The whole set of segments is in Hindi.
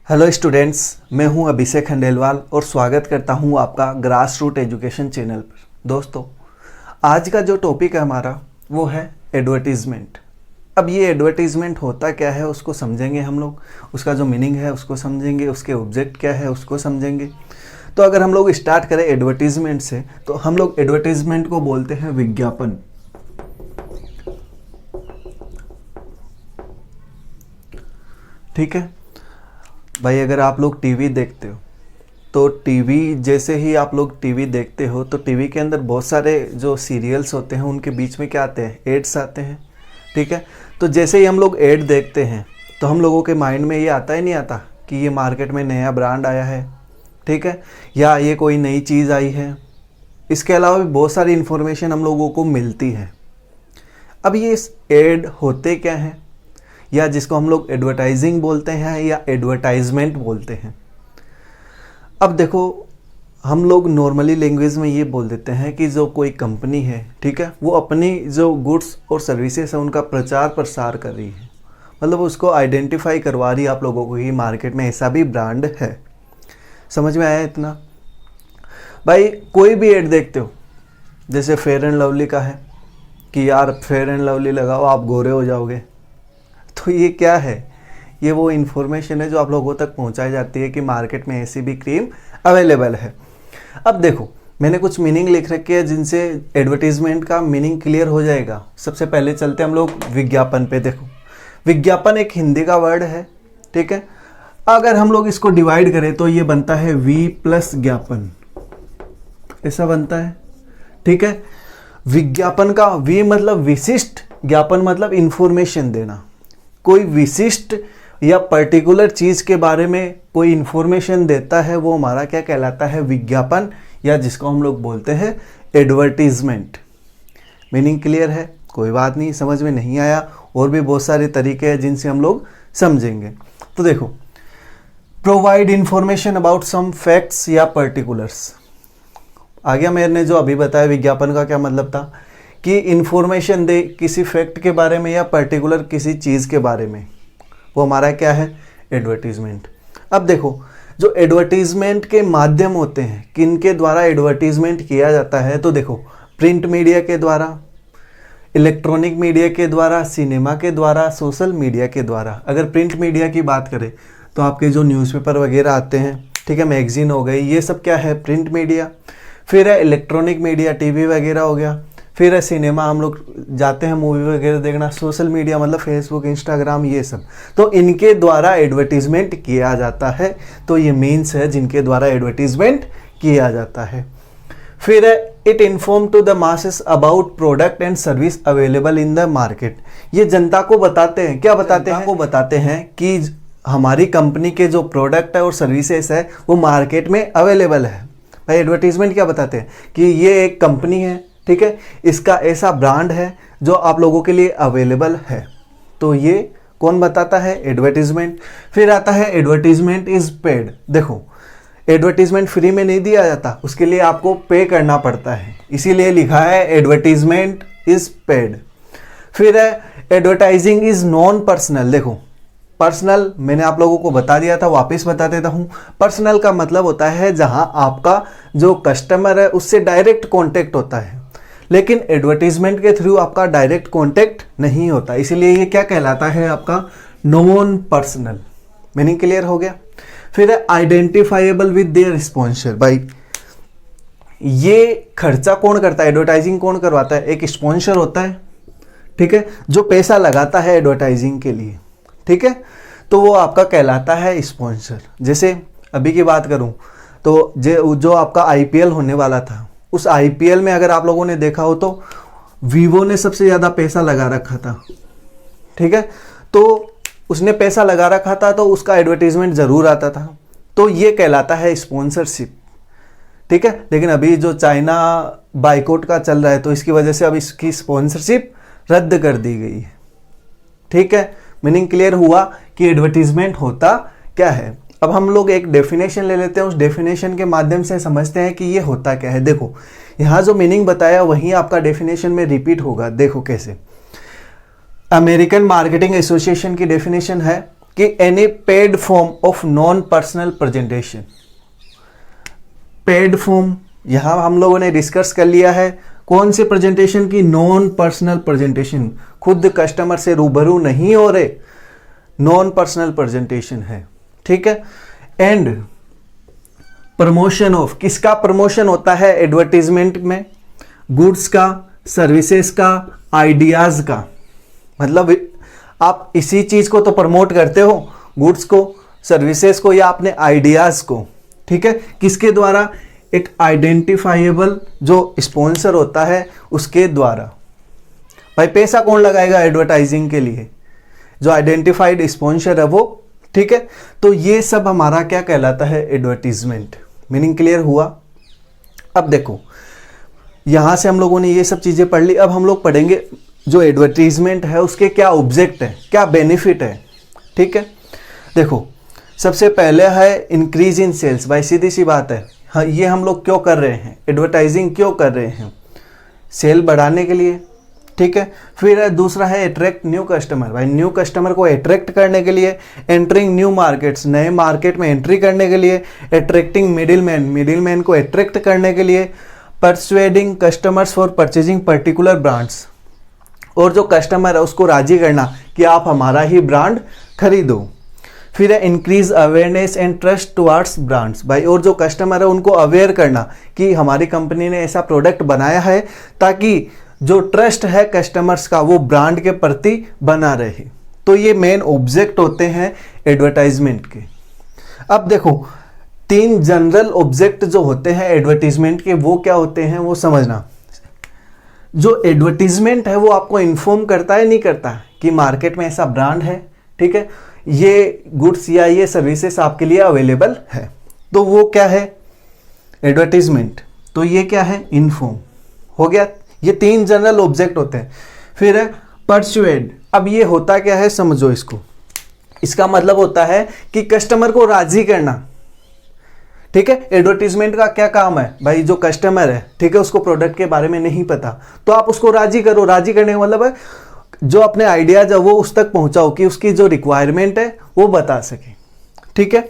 हेलो स्टूडेंट्स, मैं हूं अभिषेक खंडेलवाल और स्वागत करता हूं आपका ग्रास रूट एजुकेशन चैनल पर। दोस्तों, आज का जो टॉपिक है हमारा वो है एडवर्टीज़मेंट। अब ये एडवर्टीज़मेंट होता क्या है उसको समझेंगे हम लोग, उसका जो मीनिंग है उसको समझेंगे, उसके ऑब्जेक्ट क्या है उसको समझेंगे। तो अगर हम लोग स्टार्ट करें एडवर्टीज़मेंट से, तो हम लोग एडवर्टीज़मेंट को बोलते हैं विज्ञापन। ठीक है भाई, अगर आप लोग टीवी देखते हो तो टीवी जैसे ही आप लोग टीवी देखते हो तो टीवी के अंदर बहुत सारे जो सीरियल्स होते हैं उनके बीच में क्या आते हैं, एड्स आते हैं। ठीक है, तो जैसे ही हम लोग एड देखते हैं तो हम लोगों के माइंड में ये आता ही नहीं आता कि ये मार्केट में नया ब्रांड आया है, ठीक है, या ये कोई नई चीज़ आई है। इसके अलावा भी बहुत सारी इन्फॉर्मेशन हम लोगों को मिलती है। अब ये एड होते क्या हैं, या जिसको हम लोग एडवर्टाइजिंग बोलते हैं या एडवर्टाइजमेंट बोलते हैं। अब देखो, हम लोग नॉर्मली लैंग्वेज में ये बोल देते हैं कि जो कोई कंपनी है, ठीक है, वो अपनी जो गुड्स और सर्विसेज है उनका प्रचार प्रसार कर रही है, मतलब उसको आइडेंटिफाई करवा रही है आप लोगों को कि मार्केट में ऐसा भी ब्रांड है। समझ में आया इतना? भाई कोई भी एड देखते हो, जैसे फेयर एंड लवली का है कि यार फेयर एंड लवली लगाओ आप गोरे हो जाओगे, तो ये क्या है? ये वो इन्फॉर्मेशन है जो आप लोगों तक पहुंचाई जाती है कि मार्केट में ऐसी भी क्रीम अवेलेबल है। अब देखो, मैंने कुछ मीनिंग लिख रखे हैं जिनसे एडवर्टीजमेंट का मीनिंग क्लियर हो जाएगा। सबसे पहले चलते हम लोग विज्ञापन पे। देखो, विज्ञापन एक हिंदी का वर्ड है, ठीक है। अगर हम लोग इसको डिवाइड करें तो ये बनता है वी प्लस ज्ञापन, ऐसा बनता है, ठीक है। विज्ञापन का वी मतलब विशिष्ट, ज्ञापन मतलब इंफॉर्मेशन देना। कोई विशिष्ट या पर्टिकुलर चीज़ के बारे में कोई इन्फॉर्मेशन देता है वो हमारा क्या कहलाता है, विज्ञापन, या जिसको हम लोग बोलते हैं एडवर्टीजमेंट। मीनिंग क्लियर है? कोई बात नहीं, समझ में नहीं आया और भी बहुत सारे तरीके हैं जिनसे हम लोग समझेंगे। तो देखो, provide information about some facts या पर्टिकुलर्स। आ गया मैंने जो अभी बताया विज्ञापन का क्या मतलब था, कि इन्फॉर्मेशन दे किसी फैक्ट के बारे में या पर्टिकुलर किसी चीज़ के बारे में, वो हमारा क्या है, एडवर्टीजमेंट। अब देखो, जो एडवर्टीजमेंट के माध्यम होते हैं, किन के द्वारा एडवर्टीजमेंट किया जाता है, तो देखो, प्रिंट मीडिया के द्वारा, इलेक्ट्रॉनिक मीडिया के द्वारा, सिनेमा के द्वारा, सोशल मीडिया के द्वारा। अगर प्रिंट मीडिया की बात करें तो आपके जो न्यूज़पेपर वगैरह आते हैं, ठीक है, मैगजीन हो गई, ये सब क्या है, प्रिंट मीडिया। फिर है इलेक्ट्रॉनिक मीडिया, टीवी वगैरह हो गया। फिर है सिनेमा, हम लोग जाते हैं मूवी वगैरह देखना। सोशल मीडिया मतलब फेसबुक, इंस्टाग्राम, ये सब, तो इनके द्वारा एडवर्टीजमेंट किया जाता है। तो ये मीन्स है जिनके द्वारा एडवर्टीजमेंट किया जाता है। फिर है it inform to the masses about product and service available in the market. ये जनता को बताते हैं, क्या बताते हैं, वो बताते हैं कि हमारी कंपनी के जो प्रोडक्ट है और सर्विसेज है वो मार्केट में अवेलेबल है। भाई एडवर्टीजमेंट क्या बताते हैं कि ये एक कंपनी है, ठीक है, इसका ऐसा ब्रांड है जो आप लोगों के लिए अवेलेबल है। तो ये कौन बताता है, एडवर्टीजमेंट। फिर आता है एडवर्टीजमेंट इज पेड। देखो, एडवर्टीजमेंट फ्री में नहीं दिया जाता, उसके लिए आपको पे करना पड़ता है, इसीलिए लिखा है एडवर्टीजमेंट इज पेड। फिर है एडवर्टाइजिंग इज नॉन पर्सनल। देखो, पर्सनल मैंने आप लोगों को बता दिया था, वापस बता देता हूँ। पर्सनल का मतलब होता है जहां आपका जो कस्टमर है उससे डायरेक्ट कॉन्टेक्ट होता है, लेकिन एडवर्टीजमेंट के थ्रू आपका डायरेक्ट कॉन्टेक्ट नहीं होता, इसीलिए ये क्या कहलाता है, आपका नॉन पर्सनल। मीनिंग क्लियर हो गया? फिर है आइडेंटिफाइबल विद देयर स्पॉन्सर। भाई ये खर्चा कौन करता है, एडवर्टाइजिंग कौन करवाता है, एक स्पॉन्सर होता है, ठीक है, जो पैसा लगाता है एडवर्टाइजिंग के लिए, ठीक है, तो वो आपका कहलाता है स्पॉन्सर। जैसे अभी की बात करूं तो जो आपका आईपीएल होने वाला था, उस आईपीएल में अगर आप लोगों ने देखा हो तो वीवो ने सबसे ज़्यादा पैसा लगा रखा था, ठीक है, तो उसने पैसा लगा रखा था तो उसका एडवर्टीजमेंट ज़रूर आता था, तो ये कहलाता है स्पॉन्सरशिप, ठीक है। लेकिन अभी जो चाइना बाइकआउट का चल रहा है तो इसकी वजह से अब इसकी स्पॉन्सरशिप रद्द कर दी गई है, ठीक है। मीनिंग क्लियर हुआ कि एडवर्टीजमेंट होता क्या है। अब हम लोग एक डेफिनेशन ले लेते हैं, उस डेफिनेशन के माध्यम से समझते हैं कि ये होता क्या है। देखो, यहाँ जो मीनिंग बताया वहीं आपका डेफिनेशन में रिपीट होगा। देखो कैसे, अमेरिकन मार्केटिंग एसोसिएशन की डेफिनेशन है कि any paid form of non personal presentation. Paid form यहां हम लोगों ने डिस्कस कर लिया है, कौन से प्रेजेंटेशन की? नॉन पर्सनल प्रेजेंटेशन, खुद कस्टमर से रूबरू नहीं हो रहे, नॉन पर्सनल प्रेजेंटेशन है, ठीक है। एंड प्रमोशन ऑफ, किसका प्रमोशन होता है एडवर्टीजमेंट में? गुड्स का, सर्विसेज का, आइडियाज का। मतलब आप इसी चीज को तो प्रमोट करते हो, गुड्स को, सर्विसेज को या अपने आइडियाज को, ठीक है। किसके द्वारा? एक आइडेंटिफाइएबल जो स्पॉन्सर होता है उसके द्वारा। भाई पैसा कौन लगाएगा एडवर्टाइजिंग के लिए? जो आइडेंटिफाइड स्पॉन्सर है वो, ठीक है। तो ये सब हमारा क्या कहलाता है? एडवर्टीजमेंट। मीनिंग क्लियर हुआ? अब देखो यहां से हम लोगों ने ये सब चीजें पढ़ ली, अब हम लोग पढ़ेंगे जो एडवर्टीजमेंट है उसके क्या ऑब्जेक्ट है, क्या बेनिफिट है, ठीक है। देखो सबसे पहले है इंक्रीज इन सेल्स। भाई सीधी सी बात है, हाँ ये हम लोग क्यों कर रहे हैं? एडवर्टाइजिंग क्यों कर रहे हैं? सेल बढ़ाने के लिए, ठीक है। फिर दूसरा है अट्रैक्ट न्यू कस्टमर। भाई न्यू कस्टमर को अट्रैक्ट करने के लिए, एंटरिंग न्यू मार्केट्स, नए मार्केट में एंट्री करने के लिए, अट्रैक्टिंग मिडिलमैन, मिडिलमैन को अट्रैक्ट करने के लिए, persuading customers for purchasing particular brands, और जो कस्टमर है उसको राजी करना कि आप हमारा ही ब्रांड खरीदो। फिर है increase awareness and trust towards brands. भाई और जो कस्टमर है उनको अवेयर करना कि हमारी कंपनी ने ऐसा प्रोडक्ट बनाया है ताकि जो ट्रस्ट है कस्टमर्स का वो ब्रांड के प्रति बना रहे। तो ये मेन ऑब्जेक्ट होते हैं एडवर्टाइजमेंट के। अब देखो 3 जनरल ऑब्जेक्ट जो होते हैं एडवर्टीजमेंट के वो क्या होते हैं वो समझना। जो एडवर्टीजमेंट है वो आपको इन्फॉर्म करता है, नहीं करता कि मार्केट में ऐसा ब्रांड है, ठीक है, ये गुड्स या ये सर्विसेज आपके लिए अवेलेबल है, तो वो क्या है? एडवर्टीजमेंट। तो ये क्या है? इन्फॉर्म। हो गया, ये 3 जनरल ऑब्जेक्ट होते हैं। फिर है परसुएड। अब ये होता क्या है समझो इसको। इसका मतलब होता है कि कस्टमर को राजी करना, ठीक है। एडवर्टीजमेंट का क्या काम है? भाई जो कस्टमर है, ठीक है, उसको प्रोडक्ट के बारे में नहीं पता, तो आप उसको राजी करो। राजी करने का मतलब है जो अपने आइडियाज है वो उस तक पहुंचाओ कि उसकी जो रिक्वायरमेंट है वो बता सके, ठीक है।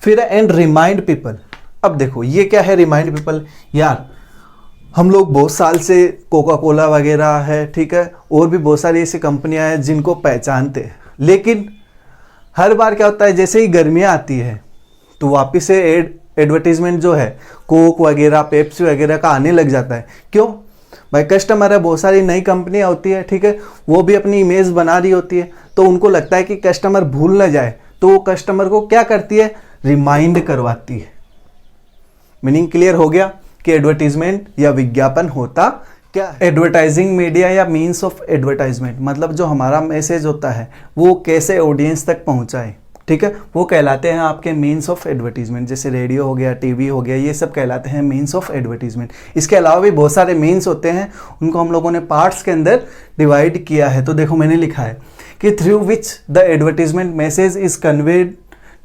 फिर एंड रिमाइंड पीपल। अब देखो ये क्या है रिमाइंड पीपल? यार हम लोग बहुत साल से कोका कोला वगैरह है, ठीक है, और भी बहुत सारी ऐसी कंपनियां हैं जिनको पहचानते हैं, लेकिन हर बार क्या होता है जैसे ही गर्मियां आती है तो वापिस से एडवर्टीजमेंट जो है कोक वगैरह, पेप्सी वगैरह का आने लग जाता है। क्यों? भाई कस्टमर है, बहुत सारी नई कंपनियां होती है, ठीक है, वो भी अपनी इमेज बना रही होती है, तो उनको लगता है कि कस्टमर भूल ना जाए, तो वो कस्टमर को क्या करती है? रिमाइंड करवाती है। मीनिंग क्लियर हो गया कि एडवर्टीजमेंट या विज्ञापन होता क्या है? एडवर्टाइजिंग मीडिया या मीन्स ऑफ एडवर्टाइजमेंट, मतलब जो हमारा मैसेज होता है वो कैसे ऑडियंस तक पहुंचाए, ठीक है, वो कहलाते हैं आपके मीन्स ऑफ एडवर्टीजमेंट। जैसे रेडियो हो गया, टीवी हो गया, ये सब कहलाते हैं मीन्स ऑफ एडवर्टीजमेंट। इसके अलावा भी बहुत सारे मीन्स होते हैं, उनको हम लोगों ने पार्ट्स के अंदर डिवाइड किया है। तो देखो मैंने लिखा है कि through which the advertisement message is conveyed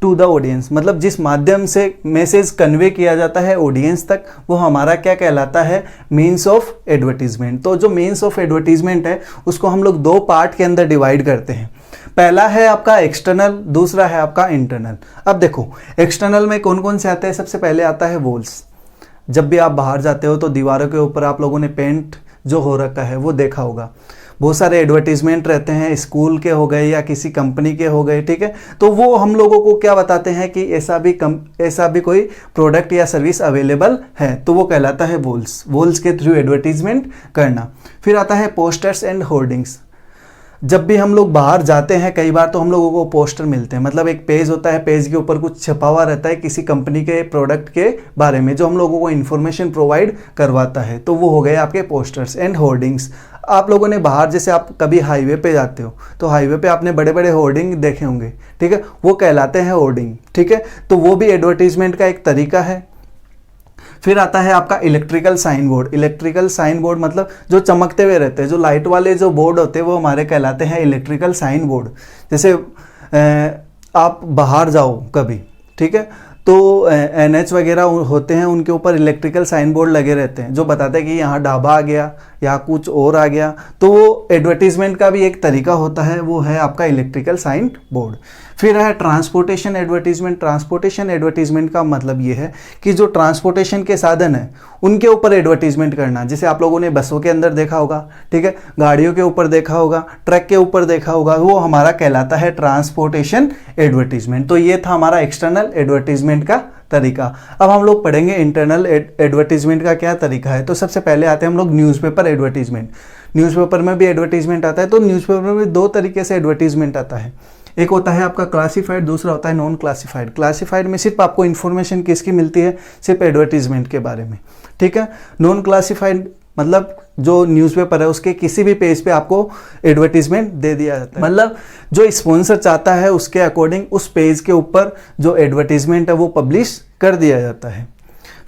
to the audience, मतलब जिस माध्यम से मैसेज कन्वे किया जाता है ऑडियंस तक, वो हमारा क्या कहलाता है? Means of advertisement. तो जो मीन्स ऑफ एडवर्टीजमेंट है उसको हम लोग 2 पार्ट के अंदर डिवाइड करते हैं। पहला है आपका एक्सटर्नल, दूसरा है आपका इंटरनल। अब देखो एक्सटर्नल में कौन कौन से आते हैं? सबसे पहले आता है वॉल्स। जब भी आप बाहर जाते हो तो दीवारों के ऊपर आप लोगों ने पेंट जो हो रखा है वो देखा होगा। बहुत सारे एडवर्टीजमेंट रहते हैं, स्कूल के हो गए या किसी कंपनी के हो गए, ठीक है, तो वो हम लोगों को क्या बताते हैं कि ऐसा भी कोई प्रोडक्ट या सर्विस अवेलेबल है, तो वो कहलाता है वॉल्स। वॉल्स के थ्रू एडवर्टीजमेंट करना। फिर आता है पोस्टर्स एंड होर्डिंग्स। जब भी हम लोग बाहर जाते हैं कई बार तो हम लोगों को पोस्टर मिलते हैं, मतलब एक पेज होता है, पेज के ऊपर कुछ छपा हुआ रहता है किसी कंपनी के प्रोडक्ट के बारे में जो हम लोगों को इन्फॉर्मेशन प्रोवाइड करवाता है, तो वो हो गए आपके पोस्टर्स एंड होर्डिंग्स। आप लोगों ने बाहर जैसे आप कभी हाईवे पे जाते हो तो हाईवे पे आपने बड़े बड़े होर्डिंग देखे होंगे, ठीक है, वो कहलाते हैं होर्डिंग, ठीक है, तो वो भी एडवर्टीजमेंट का एक तरीका है। फिर आता है आपका electrical sign board. Electrical sign board मतलब जो चमकते हुए रहते हैं, जो लाइट वाले जो बोर्ड होते हैं वो हमारे कहलाते हैं इलेक्ट्रिकल साइन बोर्ड। जैसे आप बाहर जाओ कभी, ठीक है, तो NH वगैरह होते हैं, उनके ऊपर इलेक्ट्रिकल साइन बोर्ड लगे रहते हैं जो बताते हैं कि यहाँ ढाबा आ गया या कुछ और आ गया। तो वो एडवर्टीजमेंट का भी एक तरीका होता है, वो है आपका इलेक्ट्रिकल साइन बोर्ड। फिर है ट्रांसपोर्टेशन एडवर्टीजमेंट। ट्रांसपोर्टेशन एडवर्टीजमेंट का मतलब ये है कि जो ट्रांसपोर्टेशन के साधन है उनके ऊपर एडवर्टीजमेंट करना। जैसे आप लोगों ने बसों के अंदर देखा होगा, ठीक है, गाड़ियों के ऊपर देखा होगा, ट्रक के ऊपर देखा होगा, वो हमारा कहलाता है ट्रांसपोर्टेशन एडवर्टीजमेंट। तो ये था हमारा एक्सटर्नल एडवर्टीजमेंट का तरीका। अब हम लोग पढ़ेंगे इंटरनल एडवर्टीजमेंट का क्या तरीका है। तो सबसे पहले आते हैं हम लोग न्यूज़पेपर एडवर्टीजमेंट। न्यूज़पेपर में भी एडवर्टीजमेंट आता है। तो न्यूज़पेपर में भी दो तरीके से एडवर्टीजमेंट आता है, एक होता है आपका क्लासिफाइड, दूसरा होता है नॉन क्लासिफाइड। क्लासिफाइड में सिर्फ आपको इन्फॉर्मेशन किसकी मिलती है, सिर्फ एडवर्टीजमेंट के बारे में, ठीक है। नॉन क्लासिफाइड मतलब जो न्यूज़पेपर है उसके किसी भी पेज पे आपको एडवर्टीजमेंट दे दिया जाता है, मतलब जो स्पॉन्सर चाहता है उसके अकॉर्डिंग उस पेज के ऊपर जो एडवर्टीजमेंट है वो पब्लिश कर दिया जाता है।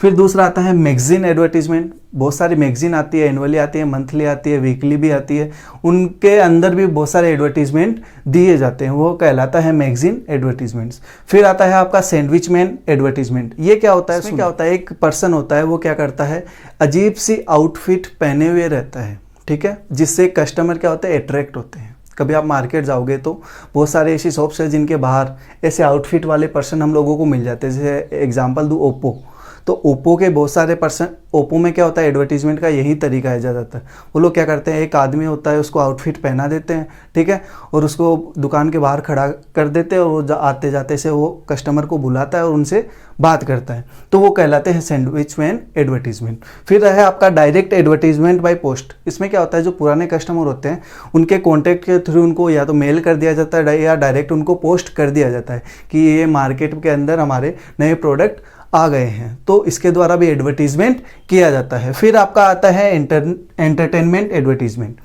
फिर दूसरा आता है मैगजीन एडवर्टीजमेंट। बहुत सारी मैगजीन आती है, एनुअली आती है, मंथली आती है, वीकली भी आती है, उनके अंदर भी बहुत सारे एडवर्टीजमेंट दिए जाते हैं, वो कहलाता है मैगजीन एडवर्टीजमेंट्स। फिर आता है आपका सैंडविचमैन एडवर्टीजमेंट। ये क्या होता है, इसमें क्या होता है, एक पर्सन होता है, वो क्या करता है, अजीब सी आउटफिट पहने हुए रहता है, ठीक है, जिससे कस्टमर क्या होते हैं, अट्रैक्ट होते हैं। कभी आप मार्केट जाओगे तो बहुत सारे ऐसी शॉप्स है जिनके बाहर ऐसे आउटफिट वाले पर्सन हम लोगों को मिल जाते हैं। जैसे एग्जांपल दूँ, ओप्पो, तो ओप्पो के बहुत सारे पर्सन, ओप्पो में क्या होता है, एडवर्टीजमेंट का यही तरीका है ज़्यादातर। वो लोग क्या करते हैं, एक आदमी होता है उसको आउटफिट पहना देते हैं, ठीक है, और उसको दुकान के बाहर खड़ा कर देते हैं और वो आते जाते से वो कस्टमर को बुलाता है और उनसे बात करता है, तो वो कहलाते हैं सैंडविचमैन एडवर्टीजमेंट। फिर है आपका डायरेक्ट एडवर्टीजमेंट बाय पोस्ट। इसमें क्या होता है, जो पुराने कस्टमर होते हैं उनके कॉन्टैक्ट के थ्रू उनको या तो मेल कर दिया जाता है या डायरेक्ट उनको पोस्ट कर दिया जाता है कि ये मार्केट के अंदर हमारे नए प्रोडक्ट आ गए हैं, तो इसके द्वारा भी एडवर्टीजमेंट किया जाता है। फिर आपका आता है एंटरटेनमेंट एडवर्टीजमेंट।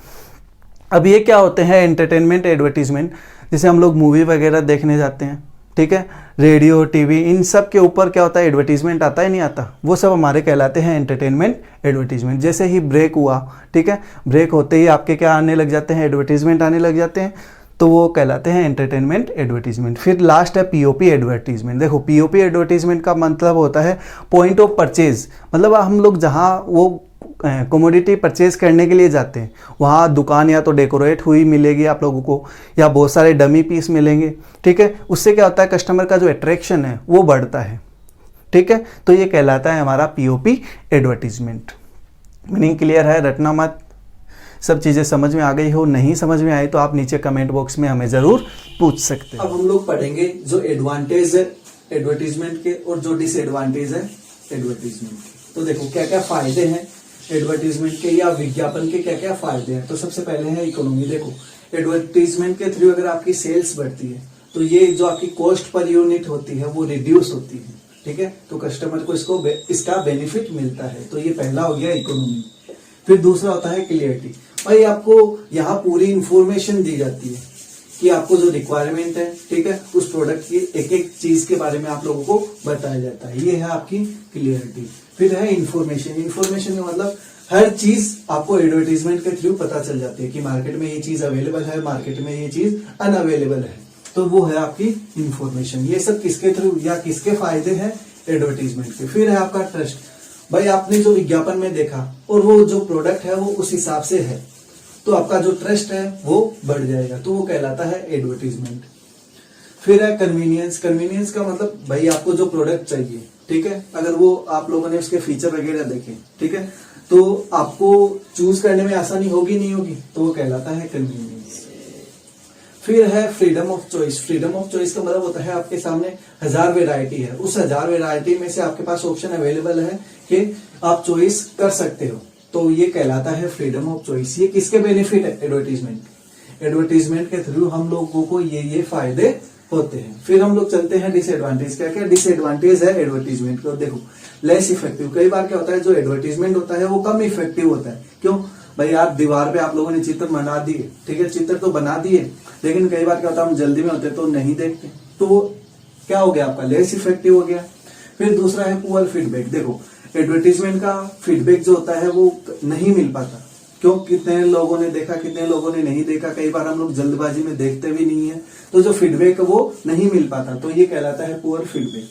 अब ये क्या होते हैं एंटरटेनमेंट एडवर्टीजमेंट, जैसे हम लोग मूवी वगैरह देखने जाते हैं, ठीक है, रेडियो, टीवी, इन सब के ऊपर क्या होता है, एडवर्टीजमेंट आता है नहीं आता, वो सब हमारे कहलाते हैं एंटरटेनमेंट एडवर्टीजमेंट। जैसे ही ब्रेक हुआ, ठीक है, ब्रेक होते ही आपके क्या आने लग जाते हैं, एडवर्टीजमेंट आने लग जाते हैं, तो वो कहलाते हैं एंटरटेनमेंट एडवर्टीजमेंट। फिर लास्ट है पीओपी एडवर्टीजमेंट। देखो पीओपी एडवर्टीजमेंट का मतलब होता है पॉइंट ऑफ परचेज, मतलब हम लोग जहाँ वो कमोडिटी परचेज करने के लिए जाते हैं वहाँ दुकान या तो डेकोरेट हुई मिलेगी आप लोगों को या बहुत सारे डमी पीस मिलेंगे, ठीक है, उससे क्या होता है कस्टमर का जो अट्रैक्शन है वो बढ़ता है, ठीक है, तो ये कहलाता है हमारा पीओपी एडवर्टीजमेंट। मीनिंग क्लियर है, रटना मत, सब चीज़ें समझ में आ गई हो, नहीं समझ में आई तो आप नीचे कमेंट बॉक्स में हमें ज़रूर पूछ सकते हैं। अब हम लोग पढ़ेंगे जो एडवांटेज है एडवर्टीजमेंट के और जो डिसएडवांटेज है एडवर्टीजमेंट के। तो देखो क्या क्या फायदे हैं एडवर्टीजमेंट के या विज्ञापन के, क्या क्या फायदे हैं। तो सबसे पहले है इकोनॉमी। देखो एडवर्टीजमेंट के थ्रू अगर आपकी सेल्स बढ़ती है तो ये जो आपकी कॉस्ट पर यूनिट होती है वो रिड्यूस होती है, ठीक है, तो कस्टमर को इसका बेनिफिट मिलता है, तो ये पहला हो गया इकोनॉमी। फिर दूसरा होता है क्लियरिटी। भाई आपको यहाँ पूरी इंफॉर्मेशन दी जाती है कि आपको जो रिक्वायरमेंट है, ठीक है, उस प्रोडक्ट की एक एक चीज के बारे में आप लोगों को बताया जाता है, ये है आपकी क्लियरिटी। फिर है इंफॉर्मेशन। इंफॉर्मेशन में मतलब हर चीज आपको एडवर्टीजमेंट के थ्रू पता चल जाती है कि मार्केट में ये चीज अवेलेबल है, मार्केट में ये चीज अनअवेलेबल है, तो वो है आपकी इंफॉर्मेशन। ये सब किसके थ्रू या किसके फायदे हैं, एडवर्टीजमेंट के। फिर है आपका ट्रस्ट। भाई आपने जो विज्ञापन में देखा और वो जो प्रोडक्ट है वो उस हिसाब से है, तो आपका जो ट्रस्ट है वो बढ़ जाएगा, तो वो कहलाता है एडवर्टीजमेंट। फिर है कन्वीनियंस। कन्वीनियंस का मतलब भाई आपको जो प्रोडक्ट चाहिए, ठीक है, अगर वो आप लोगों ने उसके फीचर वगैरह देखे, ठीक है, तो आपको चूज करने में आसानी होगी नहीं होगी, तो वो कहलाता है कन्वीनियंस। फिर है freedom of choice. Freedom of choice का मतलब होता है आपके सामने 1000 वेरायटी है, उस 1000 वेरायटी में से आपके पास ऑप्शन अवेलेबल है कि आप चॉइस कर सकते हो, तो ये कहलाता है फ्रीडम ऑफ चॉइस। ये किसके बेनिफिट है, एडवर्टीजमेंट। एडवर्टीजमेंट के थ्रू हम लोगों को ये फायदे होते हैं। फिर हम लोग चलते हैं डिसएडवांटेज। क्या क्या डिसएडवांटेज है एडवर्टीजमेंट को, देखो लेस इफेक्टिव। कई बार क्या होता है जो एडवर्टीजमेंट होता है वो कम इफेक्टिव होता है। क्यों भाई, आप दीवार पे आप लोगों ने चित्र बना दिए, ठीक है, चित्र तो बना दिए, लेकिन कई बार क्या होता है हम जल्दी में होते तो नहीं देखते, तो वो क्या हो गया आपका, लेस इफेक्टिव हो गया। फिर दूसरा है पुअर फीडबैक। देखो एडवर्टीजमेंट का फीडबैक जो होता है वो नहीं मिल पाता, क्यों, कितने लोगों ने देखा, कितने लोगों ने नहीं देखा, कई बार हम लोग जल्दबाजी में देखते भी नहीं है, तो जो फीडबैक वो नहीं मिल पाता, तो ये कहलाता है पुअर फीडबैक।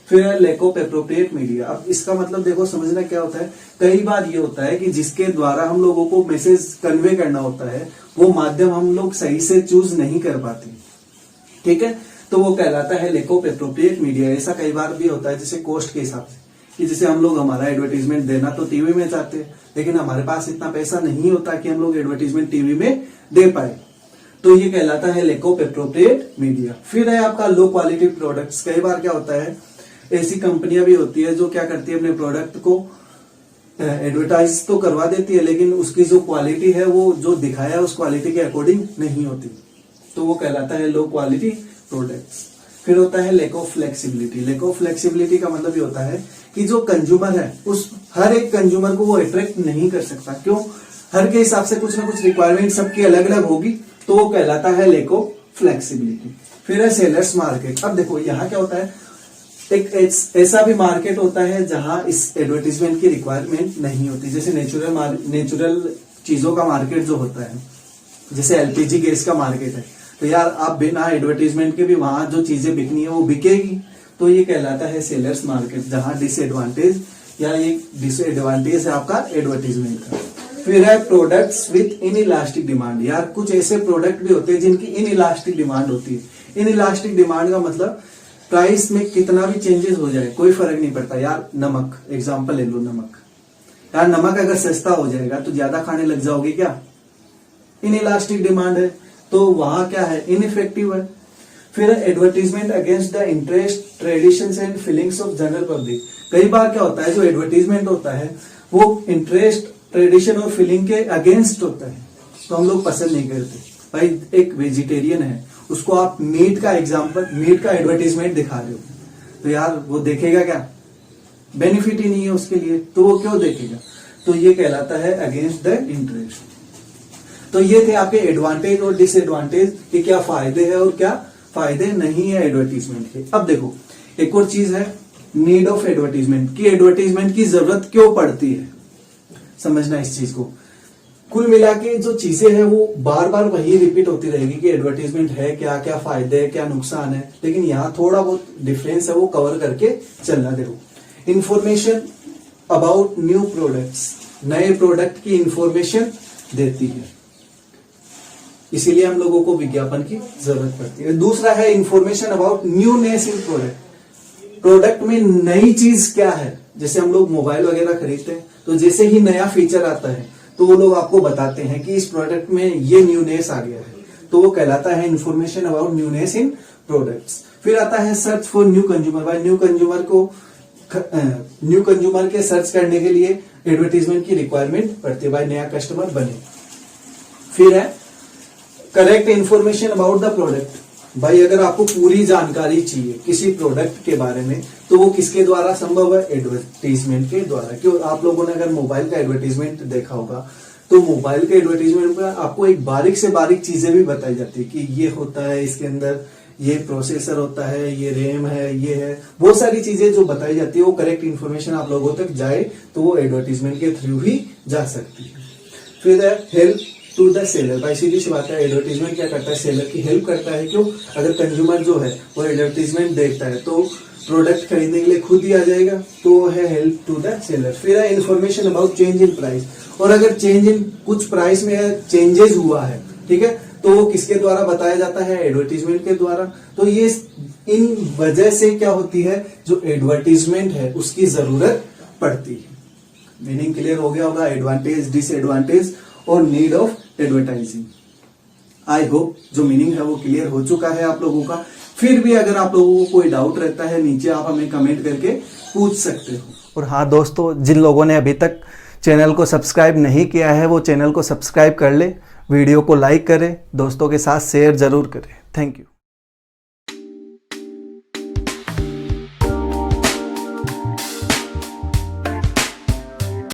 फिर है लैक ऑफ एप्रोप्रिएट मीडिया। अब इसका मतलब देखो समझना क्या होता है, कई बार ये होता है कि जिसके द्वारा हम लोगों को मैसेज कन्वे करना होता है वो माध्यम हम लोग सही से चूज नहीं कर पाते, ठीक है, तो वो कहलाता है लैक ऑफ एप्रोप्रिएट मीडिया। ऐसा कई बार भी होता है जैसे कॉस्ट के हिसाब से, कि जैसे हम लोग हमारा एडवर्टीजमेंट देना तो टीवी में चाहते हैं, लेकिन हमारे पास इतना पैसा नहीं होता कि हम लोग एडवर्टीजमेंट टीवी में दे पाए, तो ये कहलाता है लैक ऑफ एप्रोप्रिएट मीडिया। फिर है आपका लो क्वालिटी प्रोडक्ट्स। कई बार क्या होता है, ऐसी कंपनियां भी होती है जो क्या करती है, अपने प्रोडक्ट को एडवर्टाइज तो करवा देती है, लेकिन उसकी जो क्वालिटी है वो जो दिखाया है उस क्वालिटी के अकॉर्डिंग नहीं होती, तो वो कहलाता है लो क्वालिटी प्रोडक्ट्स। फिर होता है lack of flexibility. Lack of flexibility का मतलब ये होता है कि जो कंज्यूमर है उस हर एक कंज्यूमर को वो अट्रैक्ट नहीं कर सकता। क्यों? हर के हिसाब से कुछ ना कुछ रिक्वायरमेंट सबकी अलग अलग होगी, तो वो कहलाता है लैक ऑफ फ्लेक्सिबिलिटी। फिर है सेलर्स मार्केट। अब देखो यहाँ क्या होता है, एक ऐसा भी मार्केट होता है जहां इस एडवर्टीजमेंट की रिक्वायरमेंट नहीं होती, जैसे नेचुरल चीजों का मार्केट जो होता है, जैसे एलपीजी गैस का मार्केट है, तो यार आप बिना एडवर्टीजमेंट के भी वहां जो चीजें बिकनी है वो बिकेगी, तो ये कहलाता है सेलर्स मार्केट, जहां डिसएडवांटेज या ये डिसएडवांटेज है आपका एडवर्टीजमेंट का। फिर है प्रोडक्ट्स विथ इनइलास्टिक डिमांड। यार कुछ ऐसे प्रोडक्ट भी होते हैं जिनकी इनइलास्टिक डिमांड होती है। इनइलास्टिक डिमांड का मतलब प्राइस में कितना भी चेंजेस हो जाए कोई फर्क नहीं पड़ता। यार नमक, एग्जांपल ले लो, नमक, यार नमक अगर सस्ता हो जाएगा तो ज्यादा खाने लग जाओगे क्या? इनइलास्टिक डिमांड है, तो वहां क्या है, इनइफेक्टिव है। फिर advertisement against the interest, traditions and feelings of general public. कई बार क्या होता है, जो एडवर्टीजमेंट होता है वो इंटरेस्ट, ट्रेडिशन और फीलिंग के अगेंस्ट होता है, तो हम लोग पसंद नहीं करते। भाई एक वेजिटेरियन है, उसको आप मीट का एडवर्टीजमेंट दिखा रहे हो, तो यार वो देखेगा क्या? बेनिफिट ही नहीं है उसके लिए, तो वो क्यों देखेगा? तो ये कहलाता है अगेंस्ट द इंटरेस्ट। तो ये थे आपके एडवांटेज और डिसएडवांटेज कि क्या फायदे हैं और क्या फायदे नहीं है एडवर्टीजमेंट के। अब देखो एक और चीज है, नीड ऑफ एडवर्टीजमेंट, कि एडवर्टीजमेंट की जरूरत क्यों पड़ती है, समझना इस चीज को। कुल मिला के जो चीजें हैं वो बार बार वही रिपीट होती रहेगी कि एडवर्टीजमेंट है क्या, क्या फायदे है, क्या नुकसान है, लेकिन यहाँ थोड़ा बहुत डिफरेंस है वो कवर करके चलना। देखो इंफॉर्मेशन अबाउट न्यू प्रोडक्ट्स, नए प्रोडक्ट की इंफॉर्मेशन देती है, इसीलिए हम लोगों को विज्ञापन की जरूरत पड़ती है। दूसरा है information about newness in product, product में नई चीज क्या है। जैसे हम लोग मोबाइल वगैरह खरीदते हैं, तो जैसे ही नया फीचर आता है तो वो लोग आपको बताते हैं कि इस प्रोडक्ट में ये न्यूनेस आ गया है, तो वो कहलाता है information about newness in products. फिर आता है सर्च फॉर न्यू कंज्यूमर। भाई न्यू कंज्यूमर के सर्च करने के लिए एडवर्टीजमेंट की रिक्वायरमेंट पड़ती है, भाई नया कस्टमर बने। फिर है correct information about the product. भाई अगर आपको पूरी जानकारी चाहिए किसी प्रोडक्ट के बारे में, तो वो किसके द्वारा संभव है? एडवर्टीजमेंट के द्वारा। क्यों? आप लोगों ने अगर मोबाइल का एडवर्टीजमेंट देखा होगा, तो मोबाइल के एडवर्टीजमेंट में आपको एक बारीक से बारीक चीजें भी बताई जाती है कि ये होता है, इसके अंदर ये प्रोसेसर होता है, ये रैम है, ये है, बहुत सारी चीजें जो बताई जाती है, वो करेक्ट इन्फॉर्मेशन आप लोगों तक जाए तो वो एडवर्टीजमेंट के थ्रू ही जा सकती है। फिर है हेल्प टू द सेलर। भाई सीधी सी बात है, एडवर्टीजमेंट क्या करता है? सेलर की हेल्प करता है। क्यों? अगर कंज्यूमर जो है वो एडवर्टीजमेंट देखता है तो प्रोडक्ट खरीदने के लिए खुद ही आ जाएगा, तो वो है हेल्प टू द सेलर। फिर है information about change in price, और अगर चेंज इन कुछ प्राइस में चेंजेस हुआ है, ठीक है, तो वो किसके द्वारा बताया जाता है? एडवर्टीजमेंट के द्वारा। तो ये इन वजह से क्या होती है, जो एडवर्टीजमेंट है उसकी जरूरत पड़ती है। मीनिंग क्लियर हो गया होगा, एडवांटेज, डिसएडवांटेज और need of advertising. I hope जो मीनिंग है वो क्लियर हो चुका है आप लोगों का। फिर भी अगर आप लोगों को कोई डाउट रहता है, नीचे आप हमें कमेंट करके पूछ सकते हो। और हाँ दोस्तों, जिन लोगों ने अभी तक चैनल को सब्सक्राइब नहीं किया है वो चैनल को सब्सक्राइब कर ले, वीडियो को लाइक करें, दोस्तों के साथ शेयर जरूर करें। Thank you.